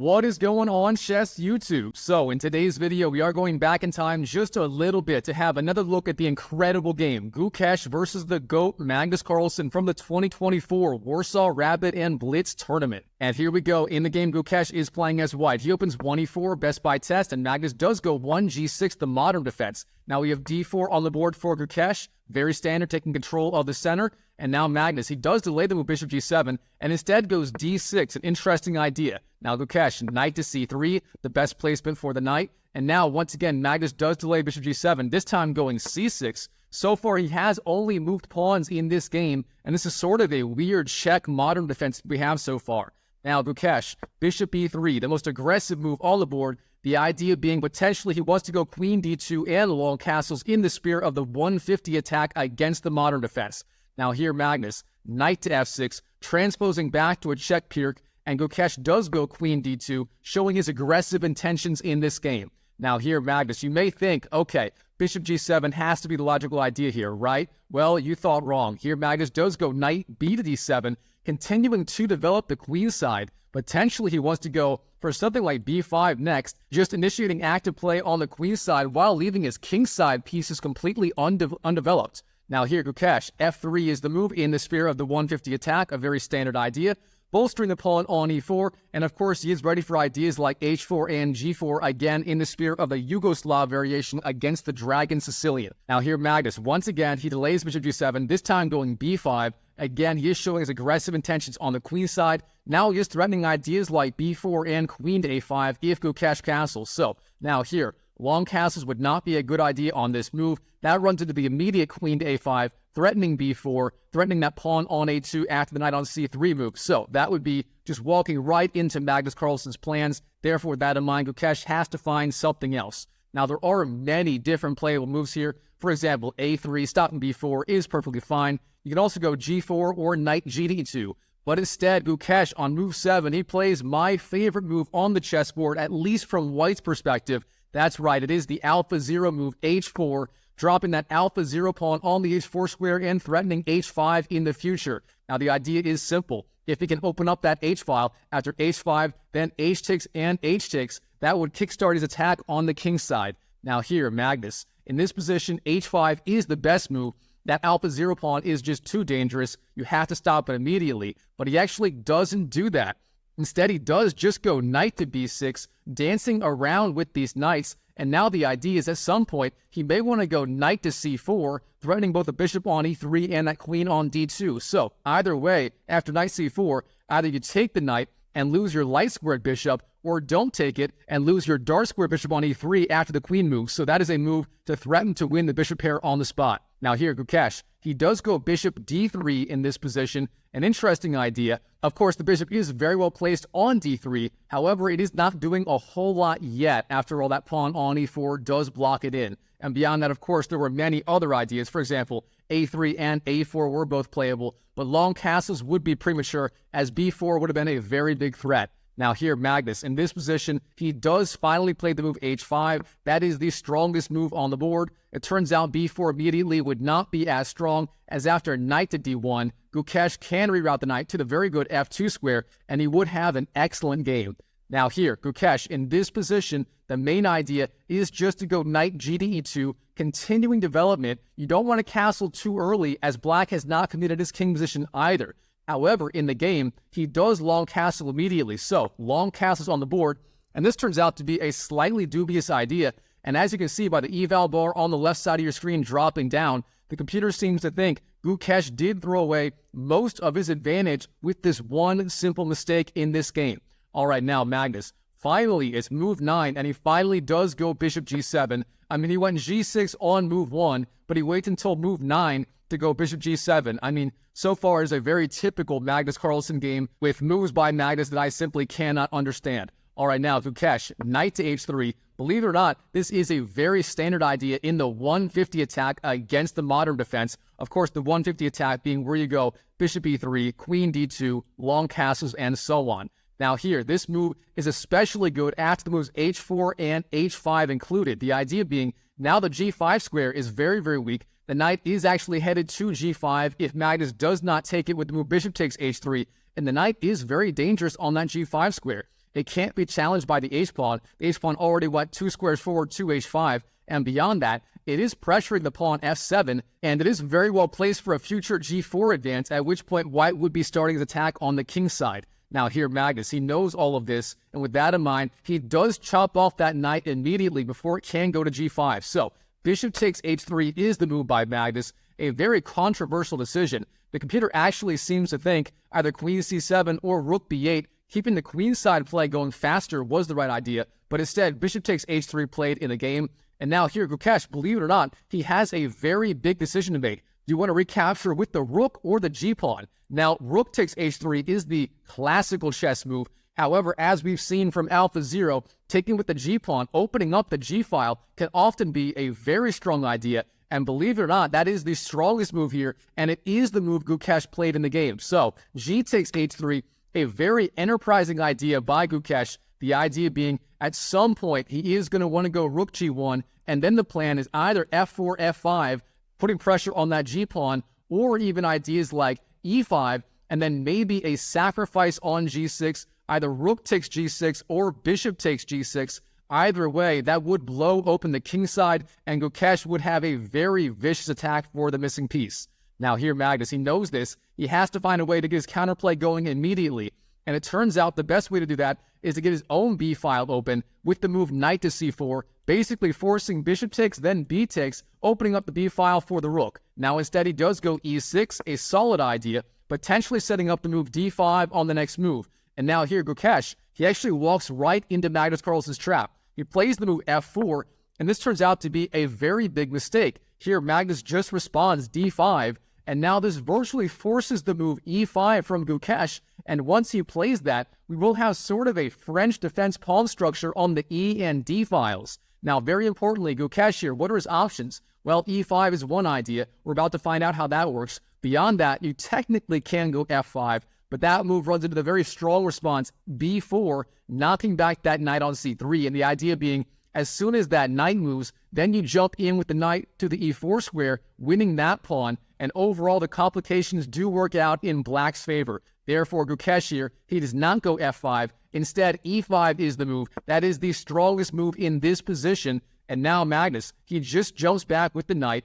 What is going on, chess YouTube? So in today's video, we are going back in time just a little bit to have another look at the incredible game, Gukesh versus the GOAT Magnus Carlsen from the 2024 Warsaw Rapid Blitz Tournament. And here we go. In the game, Gukesh is playing as white. He opens 1e4, best by test, and Magnus does go 1g6, the modern defense. Now we have d4 on the board for Gukesh, very standard, taking control of the center. And now Magnus, he does delay the move bishop g7, and instead goes d6, an interesting idea. Now Gukesh, knight to c3, the best placement for the knight. And now, once again, Magnus does delay bishop g7, this time going c6. So far, he has only moved pawns in this game, and this is sort of a weird Czech modern defense we have so far. Now Gukesh, bishop b3, the most aggressive move on the board. The idea being potentially he wants to go queen d2 and long castles in the spirit of the 150 attack against the modern defense. Now here Magnus, knight to f6, transposing back to a Czech Pirc, and Gukesh does go queen d2, showing his aggressive intentions in this game. Now here Magnus, you may think, okay, bishop g7 has to be the logical idea here, right? Well, you thought wrong. Here Magnus does go knight b to d7, continuing to develop the queen side. Potentially he wants to go for something like b5 next, just initiating active play on the queen side while leaving his king side pieces completely undeveloped. Now here, Gukesh, f3 is the move in the spirit of the 150 attack, a very standard idea, bolstering the pawn on e4, and of course he is ready for ideas like h4 and g4, again in the spirit of the Yugoslav variation against the Dragon Sicilian. Now here Magnus, once again, he delays bishop g7, this time going b5. Again, he is showing his aggressive intentions on the queen side. Now he is threatening ideas like b4 and queen to a5 if Gukesh castles. So now here, long castles would not be a good idea on this move. That runs into the immediate queen to a5, threatening b4, threatening that pawn on a2 after the knight on c3 move. So that would be just walking right into Magnus Carlsen's plans. Therefore, with that in mind, Gukesh has to find something else. Now, there are many different playable moves here. For example, a3, stopping b4 is perfectly fine. You can also go g4 or knight g to e2. But instead, Gukesh on move 7, he plays my favorite move on the chessboard, at least from white's perspective. That's right, it is the alpha 0 move, h4, dropping that alpha 0 pawn on the h4 square and threatening h5 in the future. Now, the idea is simple. If he can open up that h-file after h5, then h takes and h takes, that would kickstart his attack on the king side. Now here, Magnus, in this position, h5 is the best move. That alpha 0 pawn is just too dangerous. You have to stop it immediately. But he actually doesn't do that. Instead, he does just go knight to b6, dancing around with these knights. And now the idea is at some point, he may want to go knight to c4, threatening both the bishop on e3 and that queen on d2. So either way, after knight c4, either you take the knight and lose your light squared bishop, or don't take it and lose your dark square bishop on e3 after the queen moves. So that is a move to threaten to win the bishop pair on the spot. Now here, Gukesh, he does go bishop d3 in this position. An interesting idea. Of course, the bishop is very well placed on d3. However, it is not doing a whole lot yet. After all, that pawn on e4 does block it in. And beyond that, of course, there were many other ideas. For example, a3 and a4 were both playable, but long castles would be premature, as b4 would have been a very big threat. Now here, Magnus, in this position, he does finally play the move h5. That is the strongest move on the board. It turns out b4 immediately would not be as strong, as after knight to d1, Gukesh can reroute the knight to the very good f2 square, and he would have an excellent game. Now here, Gukesh, in this position, the main idea is just to go knight g to e2, continuing development. You don't want to castle too early, as black has not committed his king position either. However, in the game, he does long castle immediately. So, long castles on the board, and this turns out to be a slightly dubious idea. And as you can see by the eval bar on the left side of your screen dropping down, the computer seems to think Gukesh did throw away most of his advantage with this one simple mistake in this game. All right, now Magnus, finally it's move 9, and he finally does go bishop g7. I mean, he went g6 on move 1, but he waits until move 9 to go bishop g7. I mean, so far is a very typical Magnus Carlsen game with moves by Magnus that I simply cannot understand. All right, now Gukesh, knight to h3. Believe it or not, this is a very standard idea in the 150 attack against the modern defense. Of course, the 150 attack being where you go bishop e3, queen d2, long castles, and so on. Now here, this move is especially good after the moves h4 and h5 included. The idea being, now the g5 square is very, very weak. The knight is actually headed to g5 if Magnus does not take it with the move bishop takes h3, and the knight is very dangerous on that g5 square. It can't be challenged by the h-pawn. The h-pawn already went 2 squares forward to h5, and beyond that, it is pressuring the pawn f7, and it is very well placed for a future g4 advance, at which point white would be starting his attack on the king side. Now here Magnus, he knows all of this, and with that in mind, he does chop off that knight immediately before it can go to g5. So bishop takes h3 is the move by Magnus, a very controversial decision. The computer actually seems to think either queen c7 or rook b8, keeping the queenside play going faster was the right idea, but instead bishop takes h3 played in the game. And now here Gukesh, believe it or not, he has a very big decision to make. Do you want to recapture with the rook or the g-pawn? Now, rook takes h3 is the classical chess move. However, as we've seen from Alpha Zero, taking with the g-pawn, opening up the g-file can often be a very strong idea. And believe it or not, that is the strongest move here, and it is the move Gukesh played in the game. So, g takes h3, a very enterprising idea by Gukesh. The idea being, at some point, he is going to want to go rook g1, and then the plan is either f4, f5, putting pressure on that g-pawn, or even ideas like e5, and then maybe a sacrifice on g6, either rook takes g6 or bishop takes g6. Either way, that would blow open the king side, and Gukesh would have a very vicious attack for the missing piece. Now here Magnus, he knows this. He has to find a way to get his counterplay going immediately. And it turns out the best way to do that is to get his own b file open with the move knight to c4, basically forcing bishop takes, then b takes, opening up the b file for the rook. Now instead he does go e6, a solid idea, potentially setting up the move d5 on the next move. And now here Gukesh, he actually walks right into Magnus Carlsen's trap. He plays the move f4, and this turns out to be a very big mistake. Here Magnus just responds d5, and now this virtually forces the move e5 from Gukesh, and once he plays that, we will have sort of a French defense pawn structure on the e and d files. Now, very importantly, Gukesh here, what are his options? Well, e5 is one idea. We're about to find out how that works. Beyond that, you technically can go f5, but that move runs into the very strong response, b4, knocking back that knight on c3, and the idea being, as soon as that knight moves, then you jump in with the knight to the e4 square, winning that pawn, and overall the complications do work out in black's favor. Therefore, Gukesh here, he does not go f5. Instead, e5 is the move. That is the strongest move in this position. And now Magnus, he just jumps back with the knight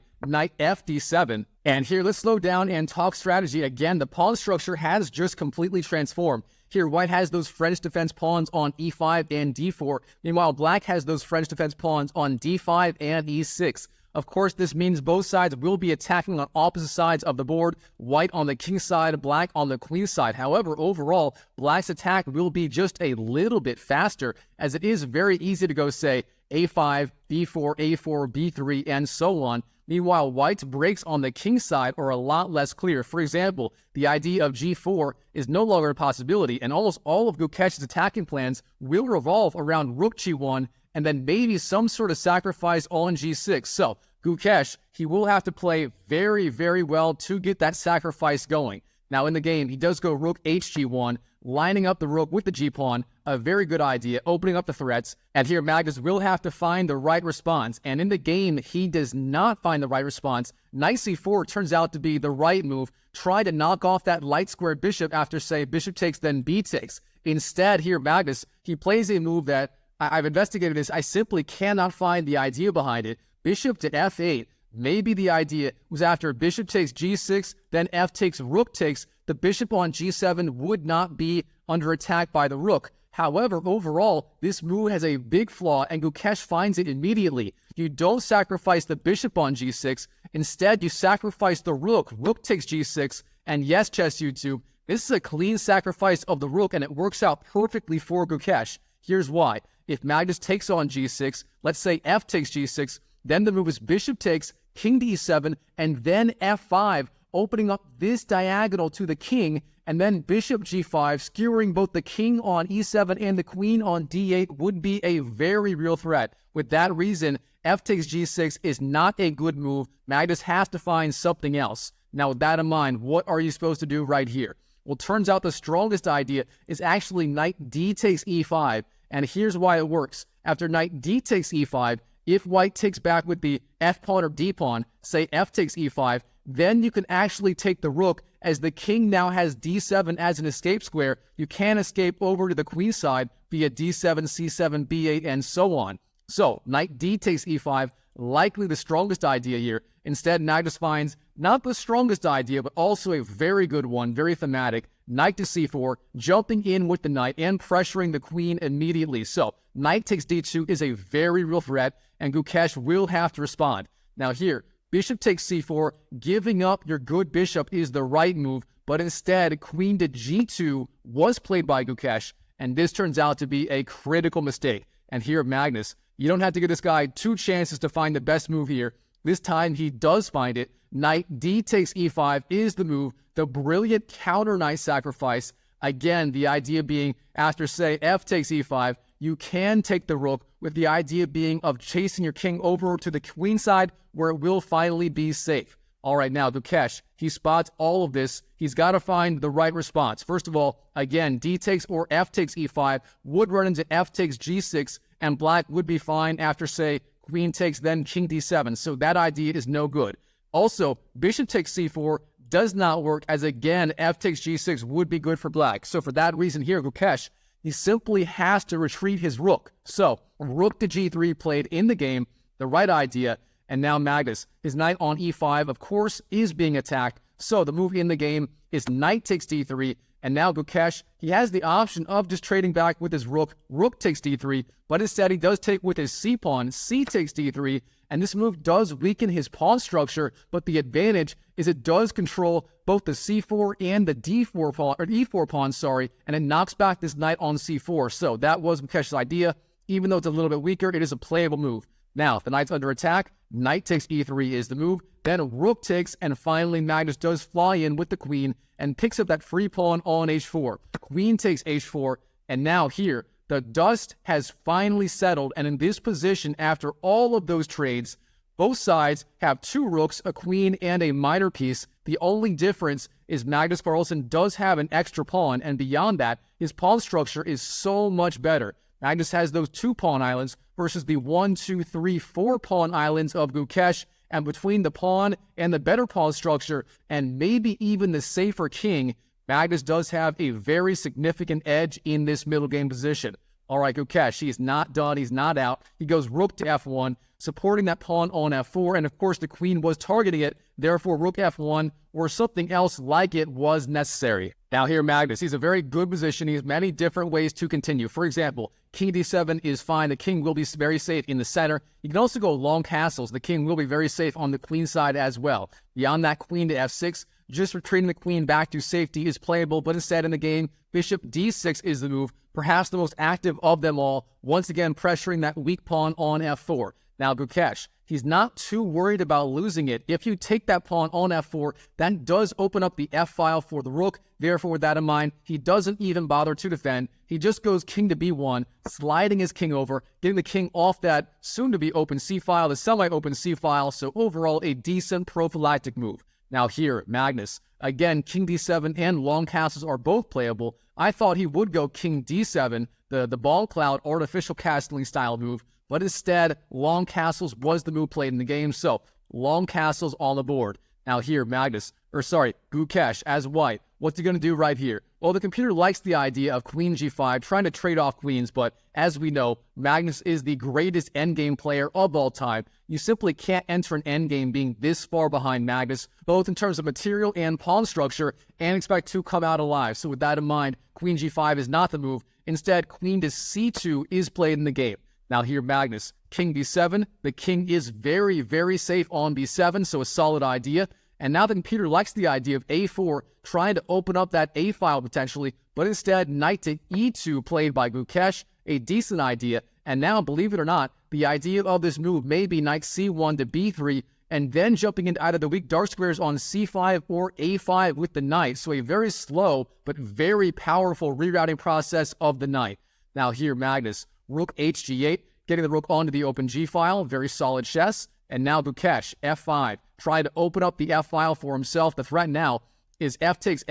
f d7. And here, let's slow down and talk strategy. Again, the pawn structure has just completely transformed. Here, white has those French defense pawns on e5 and d4. Meanwhile, black has those French defense pawns on d5 and e6. Of course, this means both sides will be attacking on opposite sides of the board, white on the king side, black on the queen side. However, overall, black's attack will be just a little bit faster, as it is very easy to go, say, a5, b4, a4, b3, and so on. Meanwhile, white's breaks on the king side are a lot less clear. For example, the idea of g4 is no longer a possibility, and almost all of Gukesh's attacking plans will revolve around rook g1, and then maybe some sort of sacrifice on g6. So, Gukesh, he will have to play very, very well to get that sacrifice going. Now, in the game, he does go rook hg1, lining up the rook with the g-pawn, a very good idea, opening up the threats. And here, Magnus will have to find the right response. And in the game, he does not find the right response. Knight c4 turns out to be the right move. Try to knock off that light square bishop after, say, bishop takes, then b takes. Instead, here, Magnus, he plays a move that I've investigated this. I simply cannot find the idea behind it. Bishop to f8. Maybe the idea was after bishop takes g6, then f takes, rook takes, the bishop on g7 would not be under attack by the rook. However, overall, this move has a big flaw, and Gukesh finds it immediately. You don't sacrifice the bishop on g6. Instead, you sacrifice the rook. Rook takes g6, and yes, Chess YouTube, this is a clean sacrifice of the rook, and it works out perfectly for Gukesh. Here's why. If Magnus takes on g6, let's say f takes g6, then the move is bishop takes, king to e7, and then f5, opening up this diagonal to the king, and then bishop g5, skewering both the king on e7 and the queen on d8 would be a very real threat. With that reason, f takes g6 is not a good move. Magnus has to find something else. Now, with that in mind, what are you supposed to do right here? Well, turns out the strongest idea is actually knight d takes e5, and here's why it works. After knight d takes e5, if white takes back with the f-pawn or d-pawn, say f takes e5, then you can actually take the rook, as the king now has d7 as an escape square. You can escape over to the queen side, via d7, c7, b8, and so on. So, knight d takes e5, likely the strongest idea here. Instead, Magnus finds not the strongest idea, but also a very good one, very thematic. Knight to c4, jumping in with the knight and pressuring the queen immediately. So, knight takes d2 is a very real threat, and Gukesh will have to respond. Now here, bishop takes c4, giving up your good bishop is the right move, but instead, queen to g2 was played by Gukesh, and this turns out to be a critical mistake. And here, Magnus, you don't have to give this guy 2 chances to find the best move here. This time, he does find it. Knight d takes e5 is the move, the brilliant counter knight sacrifice. Again, the idea being, after, say, f takes e5, you can take the rook, with the idea being of chasing your king over to the queen side, where it will finally be safe. All right, now, Gukesh, he spots all of this. He's got to find the right response. First of all, again, d takes or f takes e5 would run into f takes g6, and black would be fine after, say, queen takes, then king d7. So that idea is no good. Also, bishop takes c4 does not work, as again, f takes g6 would be good for black. So for that reason here, Gukesh, he simply has to retreat his rook. So, rook to g3 played in the game, the right idea. And now Magnus, his knight on e5, of course, is being attacked. So the move in the game is knight takes d3. And now Gukesh, he has the option of just trading back with his rook. Rook takes d3, but instead he does take with his c-pawn. C takes d3, and this move does weaken his pawn structure, but the advantage is it does control both the c4 and the d4 pawn, or e4 pawn, sorry, and it knocks back this knight on c4. So that was Gukesh's idea. Even though it's a little bit weaker, it is a playable move. Now, if the knight's under attack, knight takes e3 is the move, then rook takes, and finally Magnus does fly in with the queen and picks up that free pawn on h4. Queen takes h4, and now here, the dust has finally settled, and in this position, after all of those trades, both sides have 2 rooks, a queen, and a minor piece. The only difference is Magnus Carlsen does have an extra pawn, and beyond that, his pawn structure is so much better. Magnus has those 2 pawn islands versus the 1, 2, 3, 4 pawn islands of Gukesh, and between the pawn and the better pawn structure, and maybe even the safer king, Magnus does have a very significant edge in this middle game position. All right, Gukesh, he's not done, he's not out. He goes rook to f1, supporting that pawn on f4, and of course the queen was targeting it, therefore rook f1 or something else like it was necessary. Now here Magnus, he's a very good position. He has many different ways to continue. For example, king d7 is fine. The king will be very safe in the center. You can also go long castles. The king will be very safe on the queen side as well. Beyond that, queen to f6, just retreating the queen back to safety is playable, but instead in the game, bishop d6 is the move, perhaps the most active of them all, once again pressuring that weak pawn on f4. Now Gukesh, he's not too worried about losing it. If you take that pawn on f4, that does open up the f-file for the rook. Therefore, with that in mind, he doesn't even bother to defend. He just goes king to b1, sliding his king over, getting the king off that soon-to-be open c-file, the semi-open c-file, so overall a decent prophylactic move. Now here, Magnus, again, king d7 and long castles are both playable. I thought he would go king d7, the ball cloud artificial castling style move, but instead, long castles was the move played in the game, so long castles on the board. Now here, Gukesh as white. What's he going to do right here? Well, the computer likes the idea of queen g5, trying to trade off queens, but as we know, Magnus is the greatest endgame player of all time. You simply can't enter an endgame being this far behind Magnus, both in terms of material and pawn structure, and expect to come out alive. So with that in mind, queen g5 is not the move. Instead, queen to c2 is played in the game. Now here, Magnus, king b7. The king is very, very safe on b7, so a solid idea. And now the computer likes the idea of a4, trying to open up that a-file potentially, but instead, knight to e2 played by Gukesh, a decent idea. And now, believe it or not, the idea of this move may be knight c1 to b3, and then jumping into either the weak dark squares on c5 or a5 with the knight. So a very slow, but very powerful rerouting process of the knight. Now here, Magnus, rook hg8, getting the rook onto the open g-file, very solid chess. And now Gukesh, f5, trying to open up the f-file for himself. The threat now is f takes,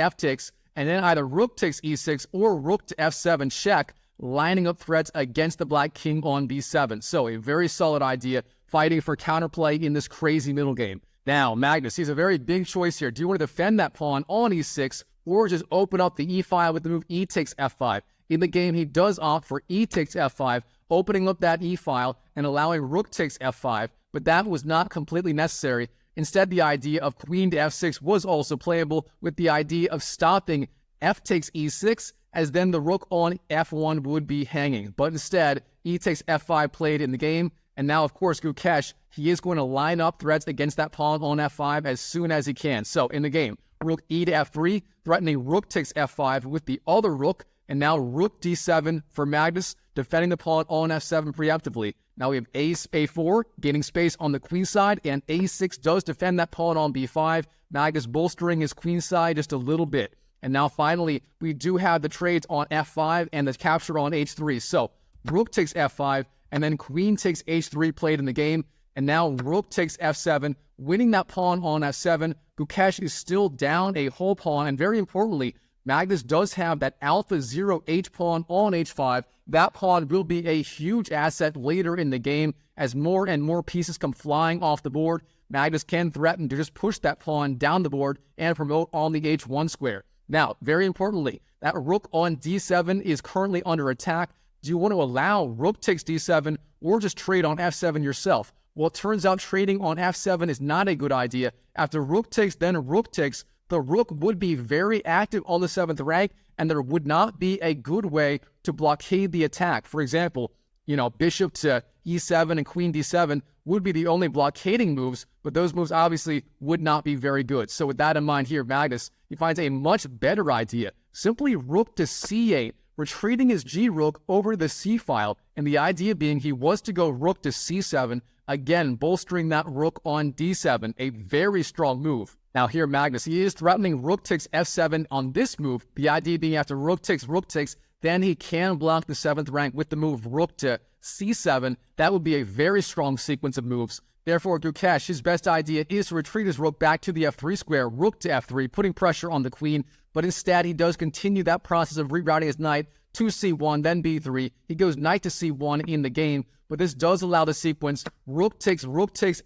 and then either rook takes e6 or rook to f7 check, lining up threats against the black king on b7. So a very solid idea, fighting for counterplay in this crazy middle game. Now, Magnus, he's a very big choice here. Do you want to defend that pawn on e6, or just open up the e-file with the move e takes f5? In the game, he does opt for e takes f5, opening up that e file and allowing rook takes f5, but that was not completely necessary. Instead, the idea of queen to f6 was also playable, with the idea of stopping f takes e6, as then the rook on f1 would be hanging. But instead, e takes f5 played in the game, and now, of course, Gukesh, he is going to line up threats against that pawn on f5 as soon as he can. So, in the game, rook e to f3, threatening rook takes f5 with the other rook, and now rook d7 for Magnus, defending the pawn on f7 preemptively. Now we have ace a4, gaining space on the queen side, and a6 does defend that pawn on b5, Magnus bolstering his queen side just a little bit. And now finally, we do have the trades on f5 and the capture on h3. So, rook takes f5, and then queen takes h3 played in the game, and now rook takes f7, winning that pawn on f7. Gukesh is still down a whole pawn, and very importantly, Magnus does have that alpha 0 h pawn on h5. That pawn will be a huge asset later in the game as more and more pieces come flying off the board. Magnus can threaten to just push that pawn down the board and promote on the h1 square. Now, very importantly, that rook on d7 is currently under attack. Do you want to allow rook takes d7 or just trade on f7 yourself? Well, it turns out trading on f7 is not a good idea. After rook takes, then rook takes, the rook would be very active on the 7th rank, and there would not be a good way to blockade the attack. For example, bishop to e7 and queen d7 would be the only blockading moves, but those moves obviously would not be very good. So with that in mind here, Magnus, he finds a much better idea. Simply rook to c8, retreating his g-rook over the c file, and the idea being he was to go rook to c7, again bolstering that rook on d7, a very strong move. Now here, Magnus, he is threatening rook takes f7 on this move, the idea being after rook takes, then he can block the 7th rank with the move rook to c7. That would be a very strong sequence of moves. Therefore, Gukesh, his best idea is to retreat his rook back to the f3 square, rook to f3, putting pressure on the queen, but instead he does continue that process of rerouting his knight to c1, then b3. He goes knight to c1 in the game, but this does allow the sequence rook takes,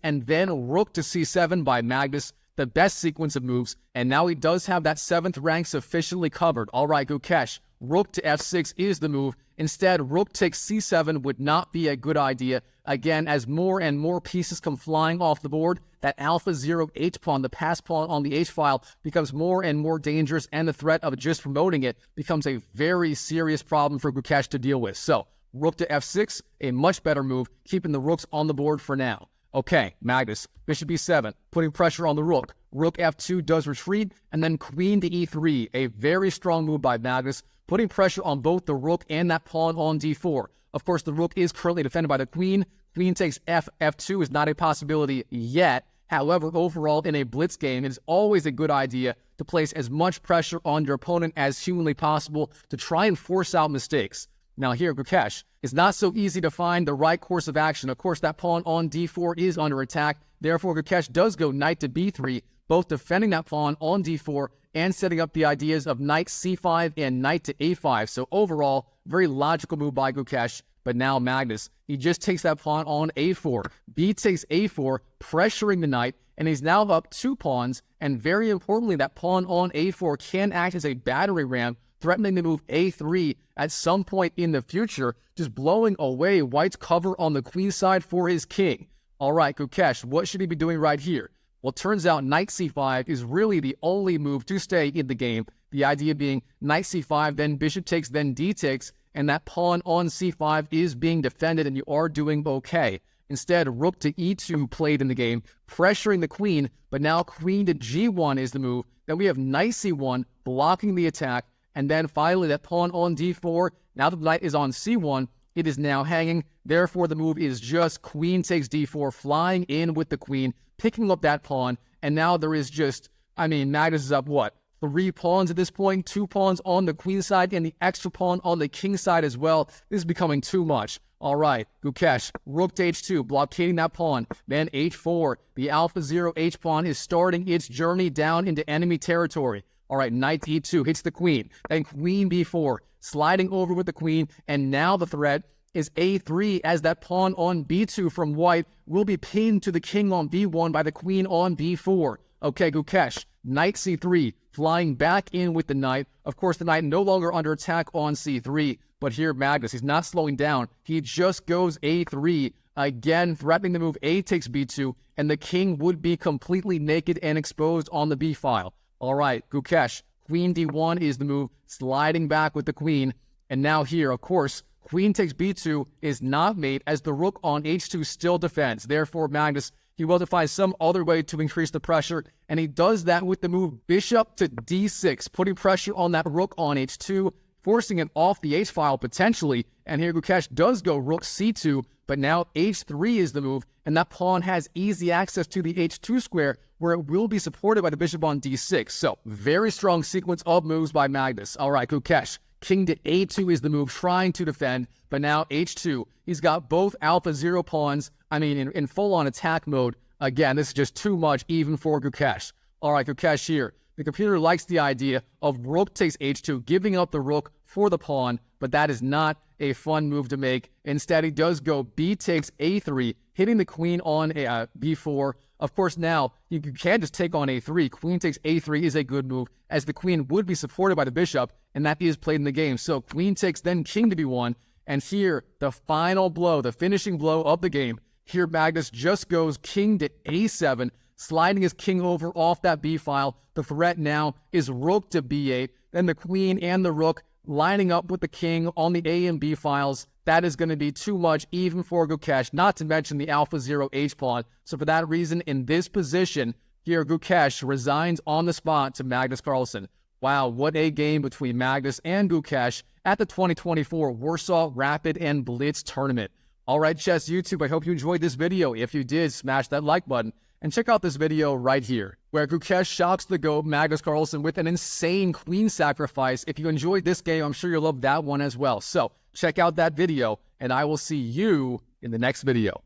and then rook to c7 by Magnus, the best sequence of moves, and now he does have that 7th rank sufficiently covered. All right, Gukesh, rook to f6 is the move. Instead, rook takes c7 would not be a good idea. Again, as more and more pieces come flying off the board, that alpha 0 h pawn, the pass pawn on the h file, becomes more and more dangerous, and the threat of just promoting it becomes a very serious problem for Gukesh to deal with. So, rook to f6, a much better move, keeping the rooks on the board for now. Okay, Magnus, bishop e7, putting pressure on the rook. Rook f2 does retreat, and then queen to e3, a very strong move by Magnus, putting pressure on both the rook and that pawn on d4. Of course, the rook is currently defended by the queen. Queen takes f2 is not a possibility yet. However, overall, in a blitz game, it is always a good idea to place as much pressure on your opponent as humanly possible to try and force out mistakes. Now here, Gukesh, it's not so easy to find the right course of action. Of course, that pawn on d4 is under attack. Therefore, Gukesh does go knight to b3, both defending that pawn on d4 and setting up the ideas of knight c5 and knight to a5. So overall, very logical move by Gukesh. But now Magnus, he just takes that pawn on a4. B takes a4, pressuring the knight, and he's now up 2 pawns. And very importantly, that pawn on a4 can act as a battery ram, threatening to move a3 at some point in the future, just blowing away white's cover on the queen side for his king. All right, Gukesh, what should he be doing right here? Well, it turns out knight c5 is really the only move to stay in the game. The idea being knight c5, then bishop takes, then d takes, and that pawn on c5 is being defended and you are doing okay. Instead, rook to e2 played in the game, pressuring the queen, but now queen to g1 is the move. Then we have knight c1 blocking the attack, and then finally that pawn on d4. Now the knight is on c1, it is now hanging. Therefore, the move is just queen takes d4, flying in with the queen, picking up that pawn, and now there is just, Magnus is up what? 3 pawns at this point, 2 pawns on the queen side and the extra pawn on the king side as well. This is becoming too much. All right, Gukesh, rook to h2, blockading that pawn. Then h4, the alpha 0 h pawn is starting its journey down into enemy territory. All right, knight to e2 hits the queen. Then queen b4, sliding over with the queen. And now the threat is a3, as that pawn on b2 from white will be pinned to the king on b1 by the queen on b4. Okay, Gukesh, knight c3, flying back in with the knight. Of course, the knight no longer under attack on c3, but here Magnus, he's not slowing down. He just goes a3, again threatening the move a takes b2, and the king would be completely naked and exposed on the b file. All right, Gukesh, queen d1 is the move, sliding back with the queen. And now here, of course, queen takes b2 is not mate as the rook on h2 still defends. Therefore, Magnus, he will find some other way to increase the pressure, and he does that with the move bishop to d6, putting pressure on that rook on h2, forcing it off the h-file potentially. And here Gukesh does go rook c2, but now h3 is the move, and that pawn has easy access to the h2 square, where it will be supported by the bishop on d6. So, very strong sequence of moves by Magnus. All right, Gukesh, king to a2 is the move, trying to defend, but now h2. He's got both alpha 0 pawns, in full-on attack mode. Again, this is just too much even for Gukesh. All right, Gukesh here. The computer likes the idea of rook takes h2, giving up the rook for the pawn, but that is not a fun move to make. Instead, he does go b takes a3, hitting the queen on b4. Of course, now you can just take on a3. Queen takes a3 is a good move, as the queen would be supported by the bishop, and that is played in the game. So queen takes, then king to b1, and here, the final blow, the finishing blow of the game. Here, Magnus just goes king to a7, sliding his king over off that b file. The threat now is rook to b8, then the queen and the rook lining up with the king on the a and b files. That is going to be too much even for Gukesh, not to mention the alpha 0 h-pawn. So for that reason, in this position, here Gukesh resigns on the spot to Magnus Carlsen. Wow, what a game between Magnus and Gukesh at the 2024 Warsaw Rapid and Blitz Tournament. All right, Chess YouTube, I hope you enjoyed this video. If you did, smash that like button. And check out this video right here, where Gukesh shocks the GOAT Magnus Carlsen with an insane queen sacrifice. If you enjoyed this game, I'm sure you'll love that one as well. So check out that video, and I will see you in the next video.